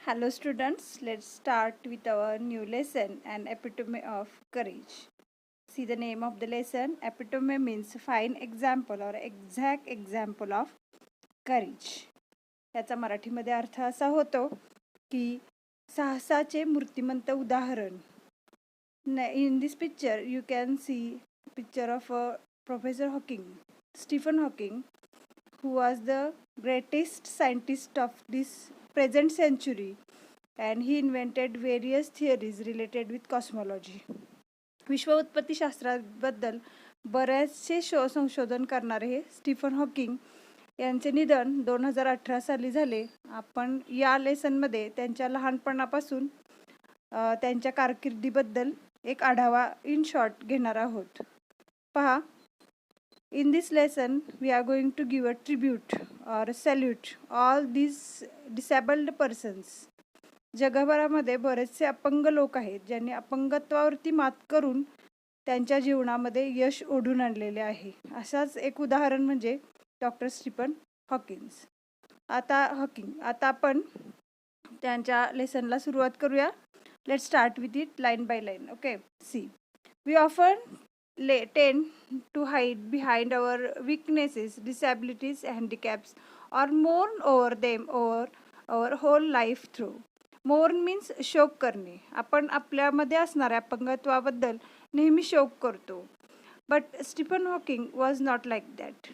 Hello students, let's start with our new lesson, an epitome of courage. See the name of the lesson. Epitome means fine example or exact example of courage. याचा मराठीमध्ये अर्थ असा होतो की साहसाचे मूर्तिमंत उदाहरण. In this picture you can see picture of Professor Hawking, Stephen Hawking, who was the greatest scientist of this present century, and he invented various theories related with cosmology. विश्व उत्पत्तीशास्त्राबद्दल बरेचसे संशोधन करणारे हे स्टीफन हॉकिंग यांचे निधन 2018 साली झाले. आपण या लेसनमध्ये त्यांच्या लहानपणापासून त्यांच्या कारकिर्दीबद्दल एक आढावा इन शॉर्ट घेणार आहोत. पहा, in this lesson we are going to give a tribute or a salute all these disabled persons. जगभरामध्ये बरेचसे अपंग लोक आहेत ज्यांनी अपंगत्वावरती मात करून त्यांच्या जीवनामध्ये यश ओढून आणलेले आहे. असाच एक उदाहरण म्हणजे डॉक्टर स्टीफन हॉकिन्स. आता आपण त्यांच्या लेसनला सुरुवात करूया. Let's start with it line by line. Okay, see, we often tend to hide behind our weaknesses, disabilities, handicaps, or mourn over them over our whole life through. Mourn means शोक करणे. आपण आपल्यामध्ये असणाऱ्या अपंगत्वाबद्दल नेहमी शोक करतो. But Stephen Hawking was not like that.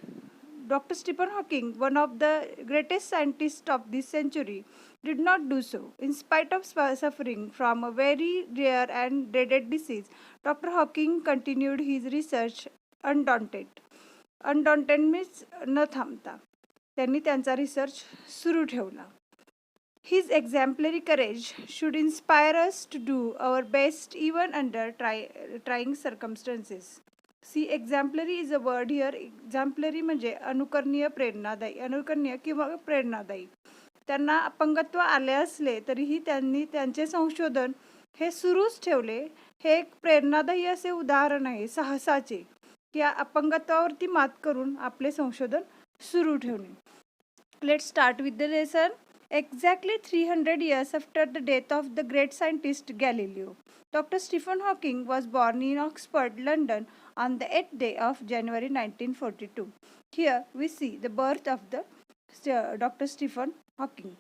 Dr. Stephen Hawking, one of the greatest scientists of this century, did not do so. In spite of suffering from a very rare and dreaded disease, Dr. Hawking continued his research undaunted. Undaunted means न थांबता. त्यांनी त्यांचा research सुरू ठेवला. His exemplary courage should inspire us to do our best even under trying circumstances. See, exemplary is a word here. Exemplary म्हणजे अनुकरणीय, प्रेरणादायी. अनुकरणीय किंवा प्रेरणादायी. त्यांना अपंगत्व आले असले तरीही त्यांनी त्यांचे संशोधन हे सुरूच ठेवले. हे एक प्रेरणादायी असे उदाहरण आहे साहसाचे, की अपंगत्वावरती मात करून आपले संशोधन सुरू ठेवणे. Let's start with the lesson. Exactly 300 years after the death of the great scientist Galileo, Dr. Stephen Hawking was born in Oxford, London on the 8th day of January 1942. Here we see the birth of the Dr. Stephen Hawking.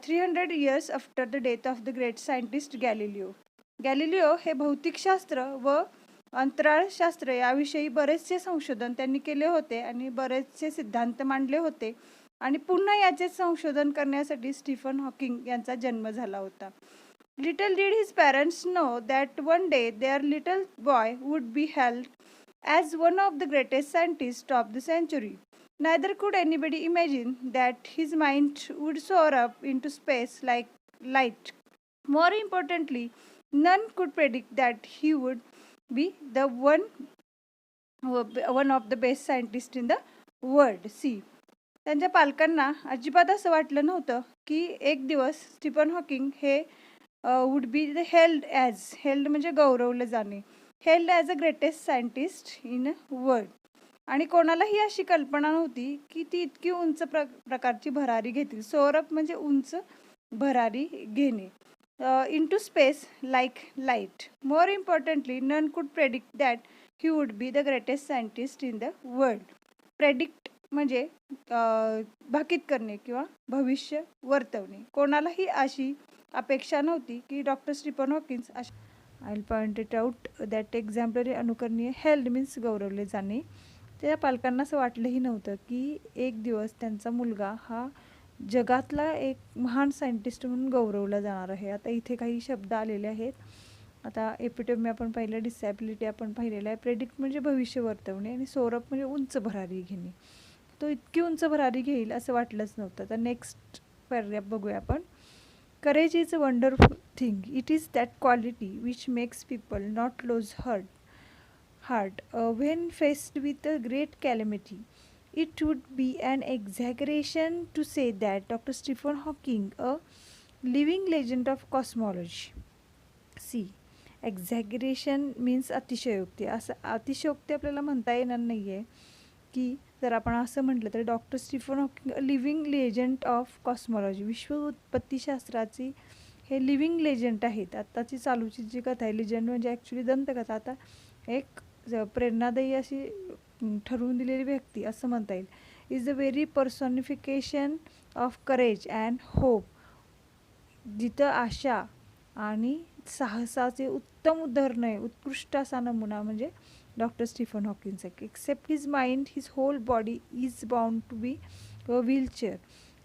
300 years after the death of the great scientist Galileo. Galileo हे भौतिकशास्त्र व अंतराळशास्त्र याविषयी बरेचसे संशोधन त्यांनी केले होते आणि बरेचसे सिद्धांत मांडले होते. आणि पुन्हा याचे संशोधन करण्यासाठी स्टीफन हॉकिंग यांचा जन्म झाला होता. Little did his parents know that one day their little boy would be held as one of the greatest scientist of the century. Neither could anybody imagine that his mind would soar up into space like light. More importantly, none could predict that he would be the one of the best scientists in the world. See, त्यांच्या पालकांना अजिबात असं वाटलं नव्हतं की एक दिवस Stephen Hawking हे वुड बी द हेल्ड म्हणजे गौरवलं जाणे, held as a greatest scientist in world. आणि कोणालाही अशी कल्पना नव्हती की ती इतकी उंच प्रकारची भरारी घेतील. सोअरअप म्हणजे उंच भरारी घेणे. into space like light. More importantly, none could predict that he would be the greatest scientist in the world. Predict म्हणजे भाकीत करणे किंवा भविष्य वर्तवणे. कोणालाही अशी अपेक्षा नव्हती की doctor Stephen Hawkins I will point it out that exemplary, अनुकरणीय, हेल्ड मीन्स गौरवले जाणे. त्या पालकांना असं वाटलंही नव्हतं की एक दिवस त्यांचा मुलगा हा जगातला एक महान सायंटिस्ट म्हणून गौरवला जाणार आहे. आता इथे काही शब्द आलेले आहेत. आता एपिटोमी आपण पाहिलं, डिसॅबिलिटी आपण पाहिलेलं आहे, प्रेडिक्ट म्हणजे भविष्य वर्तवणे, आणि सोअरअप म्हणजे उंच भरारी घेणे. तो इतकी उंच भरारी घेईल असं वाटलंच नव्हतं. तर नेक्स्ट पॅराग्राफ बघूया आपण. Courage is a wonderful thing. It is that quality which makes people not lose heart when faced with a great calamity. It would be an exaggeration to say that Dr. Stephen Hawking, a living legend of cosmology. See, exaggeration means अतिशयोक्ती. असं अतिशयोक्ती आपल्याला म्हणता येणार नाही आहे की जर आपण असं म्हटलं तर doctor Stephen Hawking a living legend of cosmology, विश्व उत्पत्तीशास्त्राची हे लिव्हिंग लेजंड आहेत. आत्ताची चालूची जी कथा आहे, लिजंड म्हणजे ॲक्च्युली दंतकथा, आता एक प्रेरणादायी अशी ठरवून दिलेली व्यक्ती असं म्हणता येईल. Is the very पर्सॉनिफिकेशन of courage and hope, जिथं आशा आणि साहसाचे उत्तम उदाहरण आहे, उत्कृष्ट असा नमुना म्हणजे डॉक्टर स्टीफन हॉकिन्स आहे. Except his mind his whole body is bound to be a wheelchair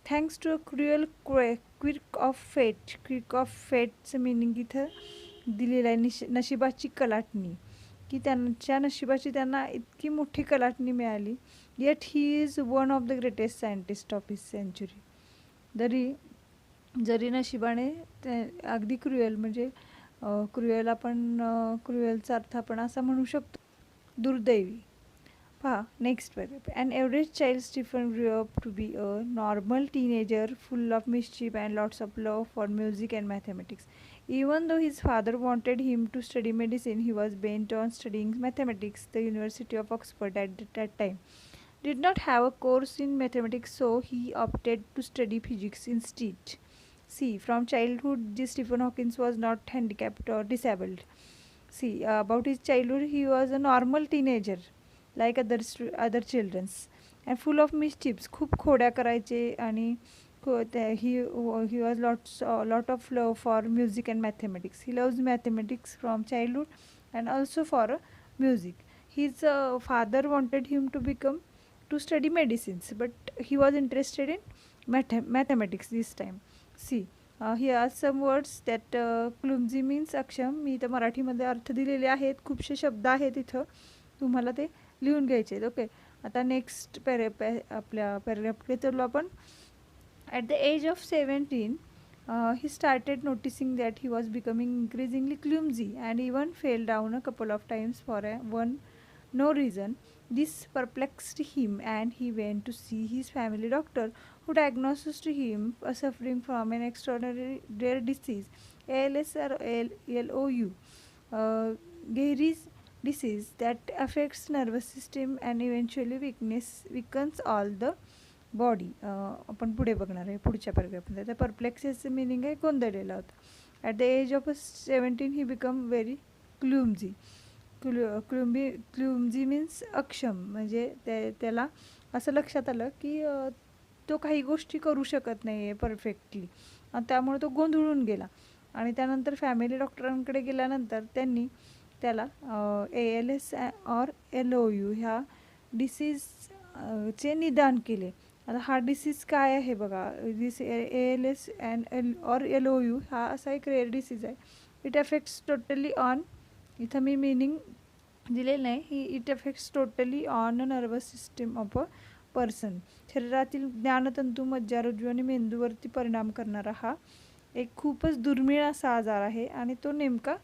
thanks to a cruel क्विक ऑफ फेट. क्विक ऑफ फेटचं मिनिंग इथं दिलेलं आहे नशिबाची कलाटणी, की त्यांच्या नशिबाची त्यांना इतकी मोठी कलाटणी मिळाली. Yet he is one of the greatest scientist of his century. जरी नशिबाने ते अगदी क्रुएल म्हणजे क्रुएल आपण क्रुएलचा अर्थ आपण असा म्हणू शकतो दुर्दैवी. पहा next paragraph. And average child Stephen grew up to be a normal teenager full of mischief and lots of love for music and mathematics. Even though his father wanted him to study medicine, he was bent on studying mathematics. The University of Oxford at that time did not have a course in mathematics, so he opted to study physics instead. See, from childhood, Stephen Hawking was not handicapped or disabled. See, about his childhood, he was a normal teenager, like other children's, and full of mischiefs. खूप खोड्या करायचे आणि he was lot of love for music and mathematics. He loves mathematics from childhood and also for music. His father wanted him to study medicines, but he was interested in mathematics this time. See, here are some words that clumsy means अक्षम. मी इथं मराठीमध्ये अर्थ दिलेले आहेत, खूपसे शब्द आहेत इथं, तुम्हाला ते लिहून घ्यायचे आहेत. ओके, आता नेक्स्ट आपल्या पॅरेग्राफकडे चलो आपण. At the age of 17, he started noticing that he was becoming increasingly clumsy and even fell down a couple of times for no reason. This perplexed him and he went to see his family doctor, who diagnosed to him suffering from an extraordinary rare disease, ALS or LOU, Gehry's disease that affects nervous system and eventually weakens all the body. आपण पुढे बघणार आहे पुढच्या पॅरेग्राफमध्ये. तर परप्लेक्सिसचं meaning आहे गोंधळलेला होता. At the age of 17 he become very clumsy. Clumsy means अक्षम, म्हणजे त्याला असं लक्षात आलं की तो काही गोष्टी करू शकत नाही आहे परफेक्टली, आणि त्यामुळे तो गोंधळून गेला. आणि त्यानंतर फॅमिली डॉक्टरांकडे गेल्यानंतर त्यांनी त्याला ALS और LOU ह्या डिसीजचे निदान केले. आता हा डिसीज काय आहे बघा, ALS और LOU हा असा एक रेअर डिसीज आहे. इट अफेक्ट्स टोटली ऑन, इथं मी मिनिंग दिलेलं नाही, ही it affects totally on a nervous system of a person. शरीरातील ज्ञानतंतू, मज्जारोजू आणि मेंदूवरती परिणाम करणारा हा एक खूपच दुर्मिळ असा आजार आहे, आणि तो नेमका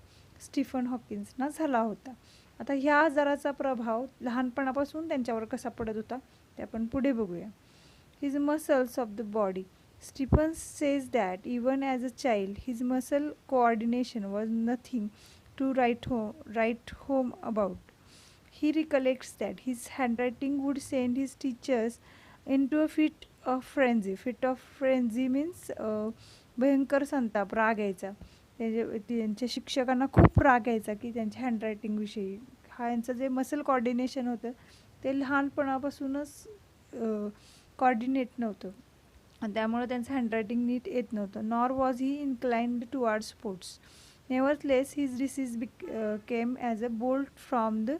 स्टीफन हॉकिन्सना झाला होता. आता ह्या आजाराचा प्रभाव लहानपणापासून त्यांच्यावर कसा पडत होता ते आपण पुढे बघूया. His muscles of the body. Stephen says that even as a child, his muscle coordination was nothing to write home about. He recollects that his handwriting would send his teachers into a fit of frenzy. Fit of frenzy means भयंकर संताप, राग यायचा. त्यांच्या शिक्षकांना खूप राग यायचा की त्यांच्या हँडरायटिंगविषयी. हा यांचं जे मसल कॉर्डिनेशन होतं ते लहानपणापासूनच कॉर्डिनेट नव्हतं, आणि त्यामुळे त्यांचं हँडरायटिंग नीट येत नव्हतं. Nor was he inclined toward sports. Nevertheless his disease came as a bolt from the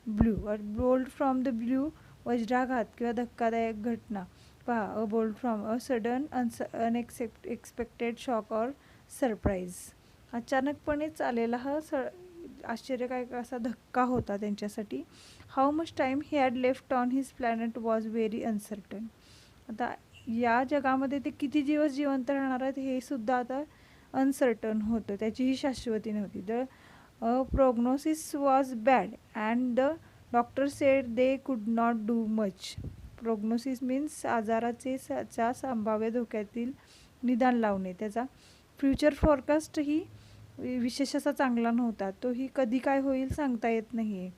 blue. Bolt from the blue वज्राघात किंवा धक्कादायक घटना. पहा, a bolt from a sudden expected shock or surprise. अचानकपणेच आलेला हा आश्चर्यकारक असा धक्का होता त्यांच्यासाठी. How much time he had left on his planet was very uncertain. आता या जगामध्ये ते किती दिवस जिवंत राहणार आहेत हे सुद्धा आता अनसर्टन होतं, त्याचीही शाश्वती नव्हती. The prognosis was bad and the doctor said they could not do much. Prognosis means आजाराचे संभाव्य धोक्यातील निदान लावणे. त्याचा फ्युचर फॉरकास्ट ही विशेष असा चांगला नव्हता. तोही कधी काय होईल सांगता येत नाही आहे,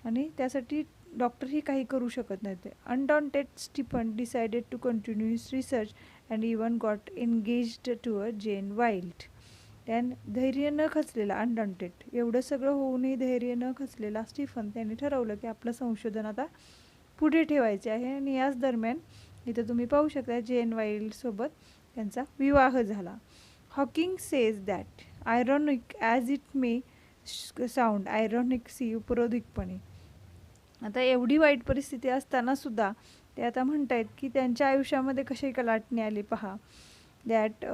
आणि त्यासाठी डॉक्टरही काही करू शकत नव्हते. Undaunted Stephen decided to continue his research and even got engaged to a Jane Wilde. त्याने धैर्य न खचलेला, अनडॉन्टेड, एवढं सगळं होऊनही धैर्य न खचलेला स्टीफन त्यांनी ठरवलं की आपलं संशोधन आता पुढे ठेवायचे आहे. आणि याच दरम्यान इथं तुम्ही पाहू शकता जेन वाईल्डसोबत त्यांचा विवाह झाला. Hawking says that ironic as it may sound, ironic see उपरोधिकपणे. आता एवढी वाईट परिस्थिती असताना सुद्धा ते आता म्हणतायत की त्यांच्या आयुष्यामध्ये कशी कलाटणी आली पहा. That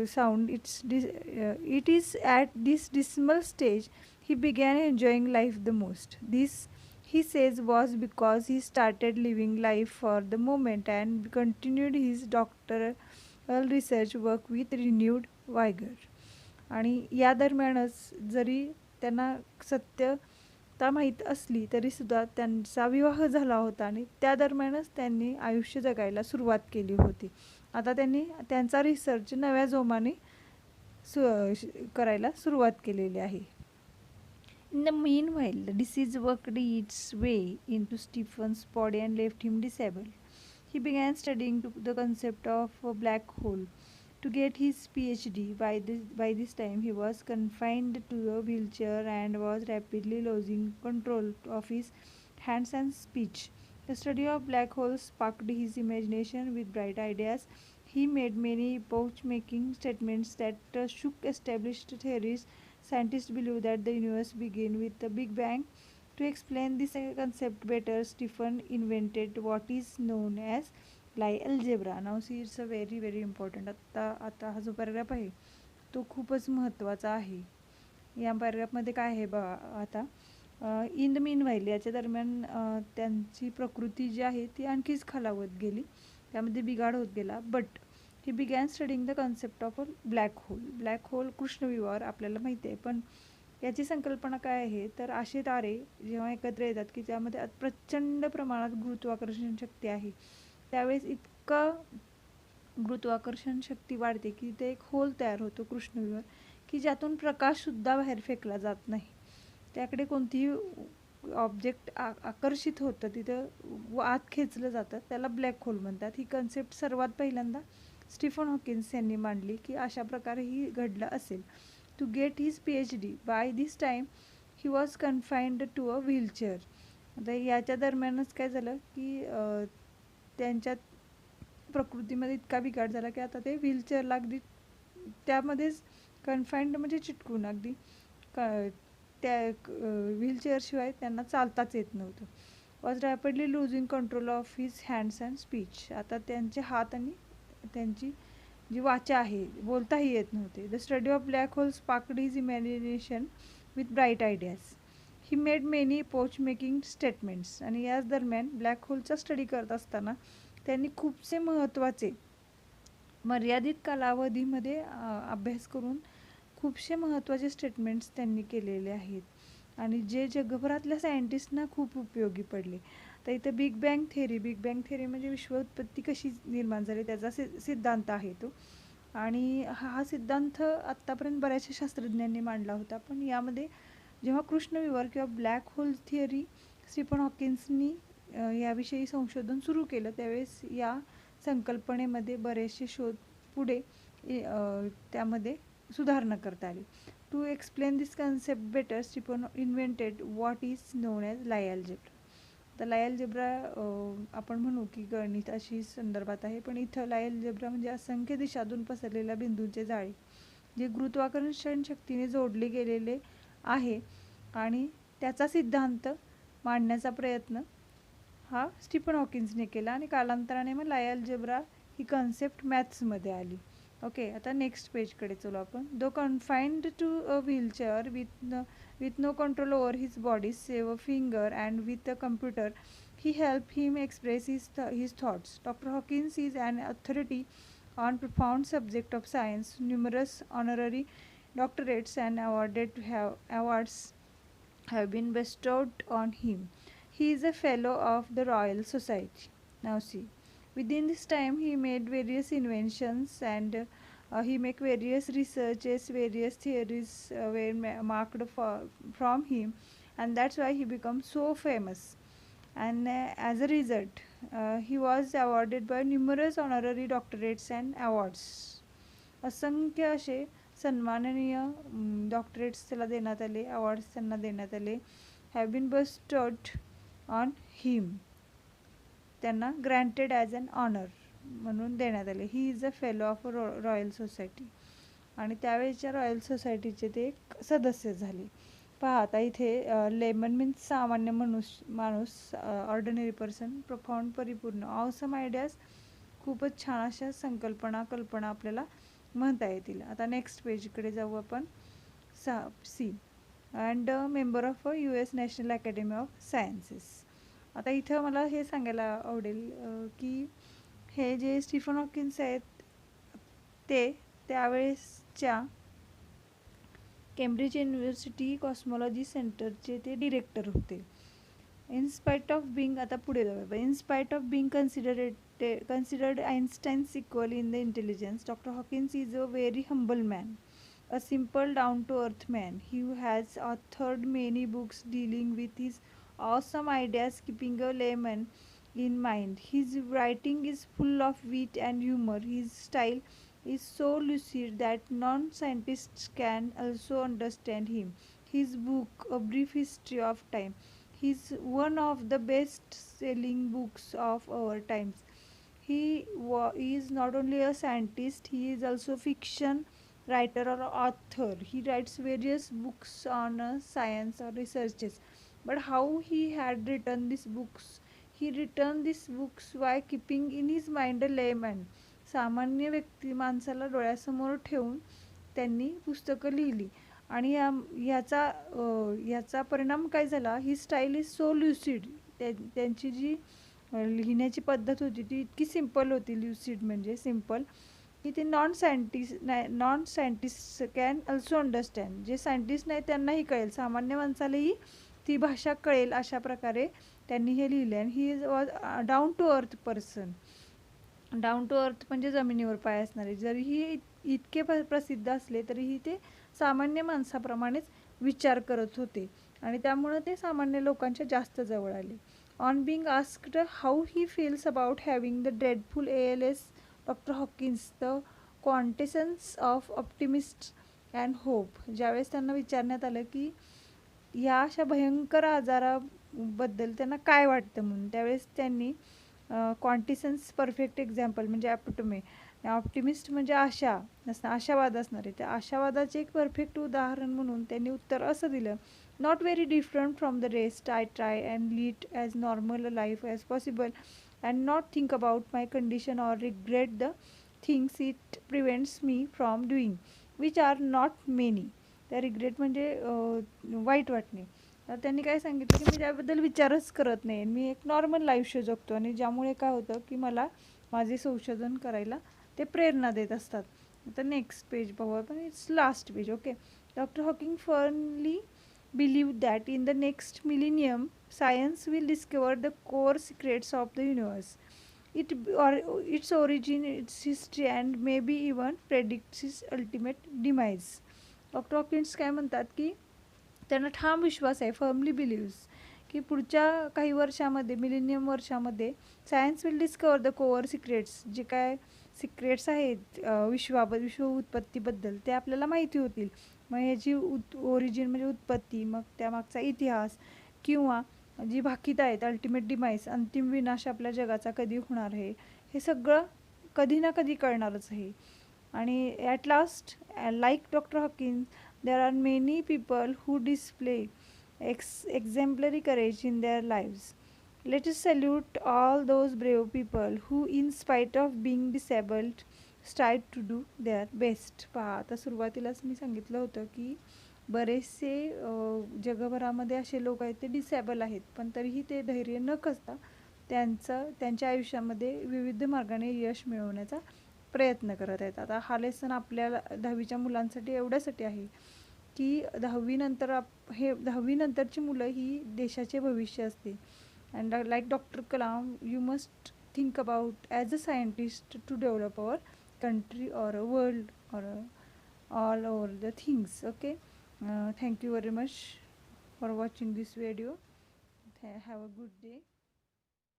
sound it is at this dismal stage he begin enjoying life the most. This he says was because he started living life for the moment and continued his doctoral research work with renewed vigor. आणि या दरम्यानच जरी त्यांना सत्यता माहीत असली तरीसुद्धा त्यांचा विवाह झाला होता आणि त्या दरम्यानच त्यांनी आयुष्य जगायला सुरुवात केली होती. आता त्यांनी त्यांचा रिसर्च नव्या जोमाने करायला सुरुवात केलेली आहे. In the meanwhile, the disease worked its way into Stephen's body and left him disabled. He began studying the concept of a black hole to get his PhD. By this time, he was confined to a wheelchair and was rapidly losing control of his hands and speech. The study of black holes sparked his imagination with bright ideas. He made many epoch-making statements that shook established theories. Scientists believe that the universe began with the Big Bang. To explain this concept better, Stephen invented what is known as Lie algebra. Now see, it's a very very important. आता हा जो paragraph आहे तो खूपच महत्त्वाचा आहे. या पॅराग्राफमध्ये काय आहे बघा आता. इन द मीन व्हाईल याच्या दरम्यान त्यांची प्रकृती जी आहे ती आणखीच खालावत गेली, त्यामध्ये बिघाड होत गेला. But he began studying the concept of a black hole. Black hole कृष्णविवार आपल्याला माहिती आहे, पण याची संकल्पना काय आहे तर असे तारे जेव्हा एकत्र येतात की त्यामध्ये प्रचंड प्रमाणात गुरुत्वाकर्षण शक्ती आहे, त्यावेळेस इतका गुरुत्वाकर्षण शक्ती वाढते की ते एक होल तयार होतो कृष्णविवार, की ज्यातून प्रकाशसुद्धा बाहेर फेकला जात नाही. त्याकडे कोणतीही ऑब्जेक्ट आकर्षित होतं, तिथं आत खेचलं जातं, त्याला ब्लॅक होल म्हणतात. ही कन्सेप्ट सर्वात पहिल्यांदा स्टीफन हॉकिन्स यांनी मांडली की अशा प्रकारे ही घडलं असेल. To get his PhD by this time he was confined to a wheelchair. आता याच्या दरम्यानच काय झालं की त्यांच्या प्रकृतीमध्ये इतका बिघाड झाला की आता ते व्हीलचेअरला अगदी त्यामध्येच कन्फाइंड म्हणजे चिटकून अगदी त्या व्हीलचेअरशिवाय त्यांना चालताच येत नव्हतं. Was rapidly losing control of his hands and speech. आता त्यांचे हात आणि त्यांची जी वाचा आहे बोलताही येत नव्हते. The study of black hole sparked his imagination with bright ideas. He made many epoch making statements. आणि याच दरम्यान ब्लॅक होलचा स्टडी करत असताना त्यांनी खूपसे महत्त्वाचे मर्यादित कालावधीमध्ये अभ्यास करून खूपसे महत्त्वाचे स्टेटमेंट्स त्यांनी केलेले आहेत आणि जे जगभरातल्या सायंटिस्टना खूप उपयोगी पडले. तर इथं बिग बँग थेरी म्हणजे विश्व उत्पत्ती कशी निर्माण झाली त्याचा सिद्धांत आहे तो. आणि हा सिद्धांत आत्तापर्यंत बऱ्याचशा शास्त्रज्ञांनी मांडला होता, पण यामध्ये जेव्हा कृष्णविवर किंवा ब्लॅक होल थिअरी स्टीफन हॉकिन्सनी याविषयी संशोधन सुरू केलं, त्यावेळेस या संकल्पनेमध्ये बरेचसे शोध पुढे त्यामध्ये सुधारणा करता आली. To explain this concept better, Stephen invented what is known as Lie algebra. तर लाई अल्जेब्रा आपण म्हणू की गणित अशी संदर्भात आहे, पण इथं लाई अल्जेब्रा म्हणजे असंख्य दिशातून पसरलेल्या बिंदूंचे जाळे जे गुरुत्वाकर्षण शक्तीने जोडले गेलेले आहे आणि त्याचा सिद्धांत मांडण्याचा प्रयत्न हा स्टीफन हॉकिन्सने केला आणि कालांतराने मग लाई अल्जेब्रा ही कन्सेप्ट मॅथ्समध्ये आली. ओके, आता नेक्स्ट पेजकडे चलो आपण. Though confined to a wheelchair with no control over his body save a finger, and with a computer he helped him express his thoughts. Dr. Hawkins is an authority on profound subject of science. Numerous honorary doctorates and awards have been bestowed on him. He is a fellow of the Royal Society. Now see, within this time he made various inventions and he make various researches, various theories were marked from him, and that's why he become so famous. and as a result he was awarded by numerous honorary doctorates and awards. असंख्य असे सन्माननीय doctorates त्याला देण्यात आले, awards त्यांना देण्यात आले. Have bin bestowed on हिम, त्यांना ग्रँटेड ॲज अन ऑनर म्हणून देण्यात आले. He is a fellow of royal society, आणि त्यावेळेच्या रॉयल सोसायटीचे ते एक सदस्य झाले. पहा आता इथे लेमन मीन्स सामान्य माणूस, ऑर्डिनरी पर्सन. प्रोफाउंड परिपूर्ण, ऑसम आयडियाज, खूपच छान अशा कल्पना आपल्याला म्हणता येतील. आता नेक्स्ट पेजकडे जाऊ आपण. सी and member of US national academy of sciences. आता इथं मला हे सांगायला आवडेल की हे जे स्टीफन हॉकिन्स आहेत ते त्यावेळेसच्या केम्ब्रिज युनिव्हर्सिटी कॉस्मॉलॉजी सेंटरचे ते डिरेक्टर होते. इन स्पाइट ऑफ बिंग, आता पुढे जाऊया. In spite of being considered Einstein's equal in the intelligence, Dr. Hawkins is a very humble man, a simple down-to-earth man. He has authored many books dealing with his awesome ideas, keeping a layman in mind. His writing is full of wit and humor. His style is so lucid that non-scientists can also understand him. His book, A Brief History of Time, is one of the best-selling books of our times. He is not only a scientist, he is also fiction writer or author. He writes various books on science or researches. But how he had written these books? He written these books by keeping in his mind a layman. सामान्य व्यक्ती माणसाला डोळ्यासमोर ठेवून त्यांनी पुस्तकं लिहिली, आणि याचा परिणाम काय झाला? ही स्टाईल इज सो ल्युसिड. त्यांची जी लिहिण्याची पद्धत होती ती इतकी सिम्पल होती. ल्युसिड म्हणजे सिम्पल, की ते non scientist can also understand. जे सायंटिस्ट नाही त्यांनाही कळेल, सामान्य माणसालाही ती भाषा कळेल, अशा प्रकारे त्यांनी हे लिहिले. आणि he was down to earth person. Down to earth म्हणजे जमिनीवर पाय असणारे. जरीही इतके प्रसिद्ध असले तरीही ते सामान्य माणसाप्रमाणेच विचार करत होते, आणि त्यामुळं ते सामान्य लोकांच्या जास्त जवळ आले. On being asked how he feels about having the dreadful ALS, doctor Hawkins the quintessence of optimist and hope. ज्यावेळेस त्यांना विचारण्यात आलं की या अशा भयंकर आजाराबद्दल त्यांना काय वाटतं म्हणून, त्यावेळेस त्यांनी क्वांटिसन्स परफेक्ट एक्झाम्पल म्हणजे ॲपिटोमे, ऑप्टिमिस्ट म्हणजे आशावाद असणारे, त्या आशावादाचे एक परफेक्ट उदाहरण म्हणून त्यांनी उत्तर असं दिलं. Not very different from the rest. I try and lead as normal a life as possible and not think about my condition or regret the things it prevents me from doing, which are not many. त्या regret म्हणजे वाईट वाटणे. तर त्यांनी काय सांगितलं की मी त्याबद्दल विचारच करत नाही, मी एक नॉर्मल लाईफ जगतो, आणि ज्यामुळे काय होतं की मला माझे संशोधन करायला ते प्रेरणा देत असतात. आता नेक्स्ट पेज पाहू आपण. It's last page. Okay. Doctor Hawking firmly believed that in the next millennium science will discover the core secrets of the universe, its origin, its history, and maybe even predicts its ultimate demise. Doctor Hawkins काय म्हणतात की त्यांना ठाम विश्वास आहे, firmly beliefs, की पुढच्या काही वर्षामध्ये, मिलेनियम वर्षामध्ये science will discover the core secrets. जे काय सिक्रेट्स आहेत विश्व उत्पत्तीबद्दल ते आपल्याला माहिती होतील. मग ह्याची ओरिजिन म्हणजे उत्पत्ती, मग त्यामागचा इतिहास, किंवा जी भाकीतं आहेत अल्टिमेट डिमाईस, अंतिम विनाश आपल्या जगाचा कधी होणार आहे, हे सगळं कधी ना कधी कळणारच आहे. आणि at last, like doctor Hawkins, there are many people who display exemplary courage in their lives. Let us salute all those brave people who, in spite of being disabled, strive to do their best. पहा, आता सुरुवातीलाच मी सांगितलं होतं की बरेचसे जगभरामध्ये असे लोक आहेत ते डिसेबल आहेत, पण तरीही ते धैर्य न खचता त्यांच्या आयुष्यामध्ये विविध मार्गाने यश मिळवण्याचा प्रयत्न करत आहेत. आता हा लेसन आपल्याला 10वीच्या मुलांसाठी एवढ्यासाठी आहे की 10वी नंतरची मुलं ही देशाचे भविष्य असते. And like doctor Kalam, you must think about as a scientist to develop our country or a world or all over the things. Okay, thank you very much for watching this video. Have a good day.